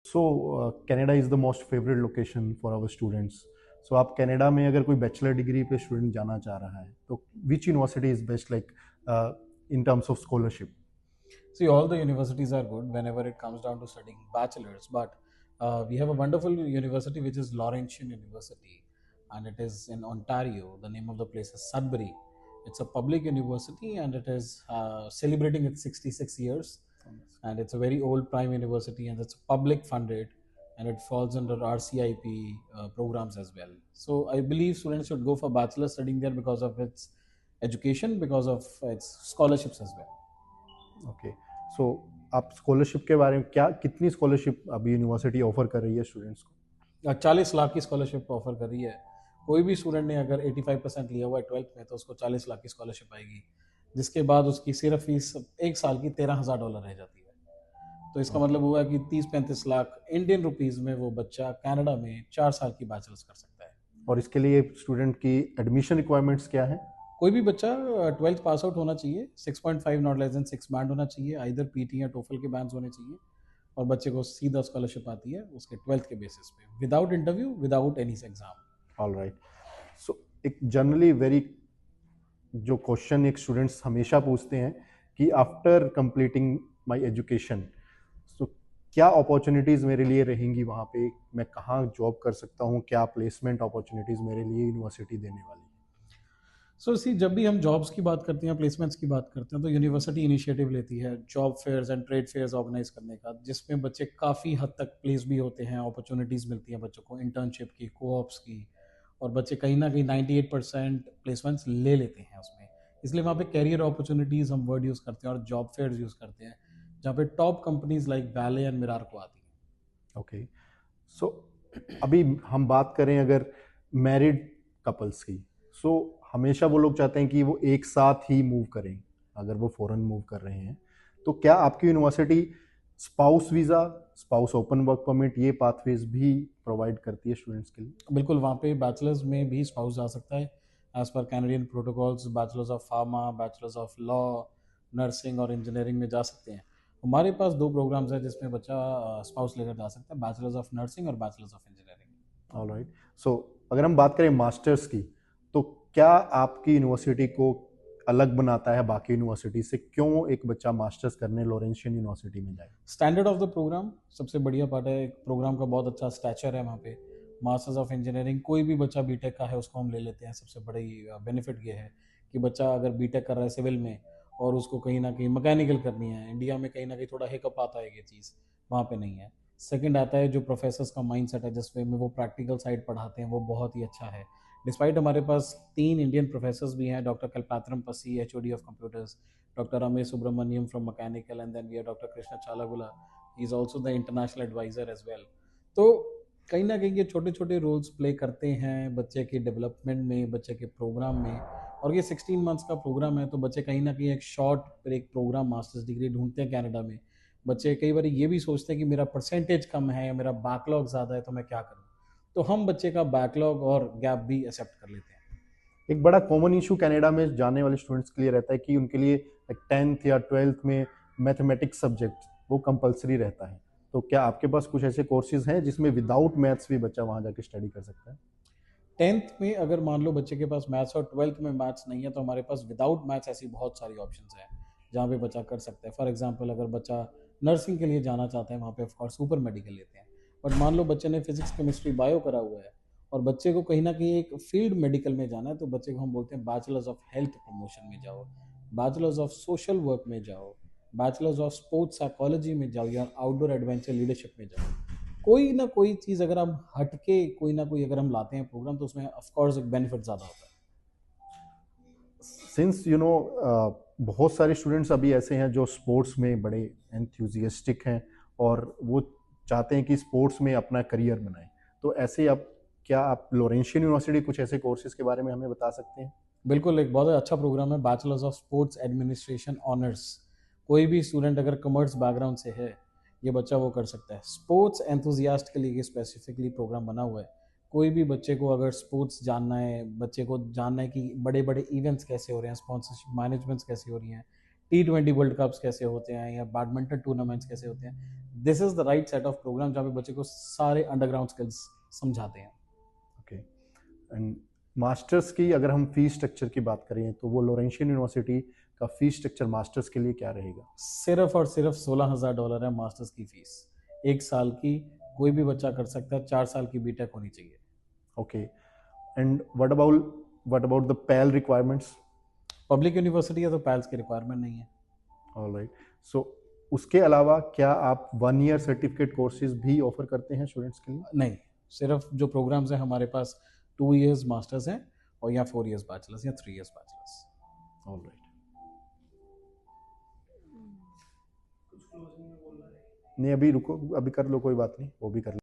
So Canada is the most favourite location for our students. So आप Canada में अगर कोई बैचलर डिग्री पे स्टूडेंट जाना चाह रहा है तो which university is best, like in terms of scholarship? See, all the universities are good whenever it comes down to studying bachelors, but we have a wonderful university which is Laurentian University, and it is in Ontario. The name of the place is Sudbury. It's a public university, and it is celebrating its 66 years, and it's a very old prime university, and it's public funded, and it falls under RCIP programs as well. So I believe students should go for bachelor studying there because of its education, because of its scholarships as well. Okay. So आप scholarship के बारे में क्या, कितनी scholarship अभी university offer कर रही है स्टूडेंट्स को? 40 लाख की स्कॉलरशिप ऑफर कर रही है। कोई भी स्टूडेंट ने अगर 85% लिया हुआ है 12th में तो उसको 40 लाख की स्कॉलरशिप आएगी, जिसके बाद उसकी सिर्फ फीस एक साल की $13,000 रह जाती है। तो इसका मतलब हुआ कि 30-35 लाख इंडियन रुपीस में वो बच्चा कनाडा में 4 साल की बैचलर्स कर सकता है। और इसके लिए स्टूडेंट की एडमिशन रिक्वायरमेंट्स क्या है? कोई भी बच्चा 12th पास आउट होना चाहिए, 6.5 नॉट लेस देन 6 बैंड होना चाहिए, आइदर पीटी या टोफल के बैंड्स होने चाहिए, और बच्चे को सीधा स्कॉलरशिप आती है उसके 12th के बेसिस पे, without interview, without any exam. All right. So एक जनरली वेरी जो क्वेश्चन एक स्टूडेंट्स हमेशा पूछते हैं कि after completing my education, so क्या अपॉर्चुनिटीज़ मेरे लिए रहेंगी वहाँ पे, मैं कहाँ जॉब कर सकता हूँ, क्या प्लेसमेंट अपॉर्चुनिटीज़ मेरे लिए यूनिवर्सिटी देने वाली है? सो सी, जब भी हम जॉब्स की बात करते हैं, प्लेसमेंट्स की बात करते हैं, तो यूनिवर्सिटी इनिशिएटिव लेती है job fairs and trade fairs organise करने का, जिसमें बच्चे काफ़ी हद तक प्लेस भी होते हैं, अपॉर्चुनिटीज़ मिलती हैं बच्चों को इंटर्नशिप की, कोऑप्स की, और बच्चे कहीं ना कहीं 98% प्लेसमेंट्स ले लेते हैं उसमें। इसलिए वहाँ पे कैरियर अपॉर्चुनिटीज़ हम वर्ड यूज़ करते हैं और जॉब फेयर्स यूज़ करते हैं, जहाँ पे top companies like Vale and मिरार को आती हैं। ओके। सो अभी हम बात करें अगर मैरिड कपल्स की, सो हमेशा वो लोग चाहते हैं कि वो एक साथ ही मूव करें अगर वो फॉरेन मूव कर रहे हैं, तो क्या आपकी university spouse visa, spouse open work permit, ये पाथवेज भी प्रोवाइड करती है स्टूडेंट्स के लिए? बिल्कुल, वहाँ पे बैचलर्स में भी स्पाउस जा सकता है as per Canadian protocols. Bachelors of pharma, bachelors of law, nursing और इंजीनियरिंग में जा सकते हैं। हमारे पास दो प्रोग्राम्स हैं जिसमें बच्चा स्पाउस लेकर जा सकता है, बैचलर्स ऑफ नर्सिंग और bachelors of engineering. All right. So अगर हम बात करें मास्टर्स की, तो क्या आपकी यूनिवर्सिटी को अलग बनाता है बाकी यूनिवर्सिटी से? क्यों एक बच्चा मास्टर्स करने लॉरेंशियन यूनिवर्सिटी में जाए? स्टैंडर्ड ऑफ द प्रोग्राम सबसे बढ़िया पार्ट है, प्रोग्राम का बहुत अच्छा स्टैचर है वहाँ पे। मास्टर्स ऑफ इंजीनियरिंग कोई भी बच्चा बीटेक का है उसको हम ले लेते हैं। सबसे बड़ी बेनिफिट ये है कि बच्चा अगर बीटेक कर रहा है सिविल में और उसको कहीं ना कहीं मैकेनिकल करनी है, इंडिया में कहीं ना कहीं थोड़ा हिकअप आता है, ये चीज़ वहाँ पे नहीं है। सेकंड आता है जो प्रोफेसर्स का माइंड सेट है जिसमें में वो प्रैक्टिकल साइड पढ़ाते हैं, वो बहुत ही अच्छा है। डिस्पाइट हमारे पास 3 इंडियन प्रोफेसर्स भी हैं, डॉक्टर कल्पात्रम पसी, HOD of computers, Dr. Ramesh Subramaniam from mechanical, and then we have Dr. Krishna Chalagula. He is also the international advisor as well. तो कहीं ना कहीं ये छोटे छोटे रोल्स प्ले करते हैं बच्चे के डेवलपमेंट में, बच्चे के प्रोग्राम में। और ये 16 मंथ्स का प्रोग्राम है, तो बच्चे कहीं ना कहीं एक शॉर्ट एक प्रोग्राम मास्टर्स डिग्री ढूंढते हैं कनाडा में। बच्चे कई बार ये भी सोचते हैं कि मेरा परसेंटेज कम है या मेरा बैकलॉग ज़्यादा है तो मैं क्या करूँ, तो हम बच्चे का बैकलॉग और गैप भी एक्सेप्ट कर लेते हैं। एक बड़ा कॉमन इशू कनाडा में जाने वाले स्टूडेंट्स के लिए रहता है कि उनके लिए 10th या 12th में मैथमेटिक्स सब्जेक्ट वो कंपलसरी रहता है। तो क्या आपके पास कुछ ऐसे कोर्सेज हैं जिसमें विदाउट मैथ्स भी बच्चा वहाँ जाके स्टडी कर सकता है? 10th में अगर मान लो बच्चे के पास मैथ्स और 12th में मैथ्स नहीं है, तो हमारे पास विदाउट मैथ्स ऐसी बहुत सारी ऑप्शंस हैं जहाँ पे बच्चा कर सकता है। फॉर एग्जांपल अगर बच्चा नर्सिंग के लिए जाना चाहता है, वहाँ पे ऑफकोर्स सुपर मेडिकल लेते हैं। बट मान लो बच्चे ने फिजिक्स केमिस्ट्री बायो करा हुआ है और बच्चे को कहीं ना कहीं एक फील्ड मेडिकल में जाना है, तो बच्चे को हम बोलते हैं बैचलर्स ऑफ हेल्थ प्रमोशन में जाओ, बैचलर्स ऑफ सोशल वर्क में जाओ, बैचलर्स ऑफ स्पोर्ट्स साइकोलॉजी में जाओ, या आउटडोर एडवेंचर लीडरशिप में जाओ। कोई ना कोई चीज़ अगर हम हटके कोई ना कोई अगर हम लाते हैं प्रोग्राम, तो उसमें ऑफ कोर्स एक बेनिफिट ज़्यादा होता है। सिंस बहुत सारे स्टूडेंट्स अभी ऐसे हैं जो स्पोर्ट्स में बड़े एंथुजियास्टिक हैं और वो चाहते हैं कि स्पोर्ट्स में अपना करियर बनाएं, तो ऐसे आप, क्या आप लॉरेंशियन यूनिवर्सिटी कुछ ऐसे कोर्सेज के बारे में हमें बता सकते हैं? बिल्कुल, एक बहुत अच्छा प्रोग्राम है bachelors of sports administration honours. कोई भी स्टूडेंट अगर कॉमर्स बैकग्राउंड से है, ये बच्चा वो कर सकता है। स्पोर्ट्स एंथुजियास्ट के लिए स्पेसिफिकली प्रोग्राम बना हुआ है। कोई भी बच्चे को अगर स्पोर्ट्स जानना है, बच्चे को जानना है कि बड़े बड़े इवेंट्स कैसे हो रहे हैं, स्पॉन्सरशिप मैनेजमेंट्स कैसे हो रही हैं, T20 वर्ल्ड कप्स कैसे होते हैं, या बैडमिंटन टूर्नामेंट्स कैसे होते हैं, this is the right set of programme जहाँ पे बच्चे को सारे अंडरग्राउंड स्किल्स समझाते हैं। ओके। एंड मास्टर्स की अगर हम फीस स्ट्रक्चर की बात करें तो वो लॉरेंशियन यूनिवर्सिटी का फीस स्ट्रक्चर मास्टर्स के लिए क्या रहेगा? सिर्फ और सिर्फ $16,000 है मास्टर्स की फीस, 1 साल की। कोई भी बच्चा कर सकता है, 4 साल की बीटेक होनी चाहिए। Okay. And what about the PAL requirements? Public university है तो पैल्स की रिक्वायरमेंट नहीं है। ऑलराइट। सो उसके अलावा क्या आप 1 ईयर सर्टिफिकेट कोर्सेज भी ऑफर करते हैं स्टूडेंट्स के लिए? नहीं, सिर्फ जो प्रोग्राम्स हैं हमारे पास 2 इयर्स मास्टर्स हैं और या 4 इयर्स बैचलर्स या 3 इयर्स बैचलर्स। ऑलराइट। नहीं, अभी रुको, अभी कर लो, कोई बात नहीं, वो भी कर लो।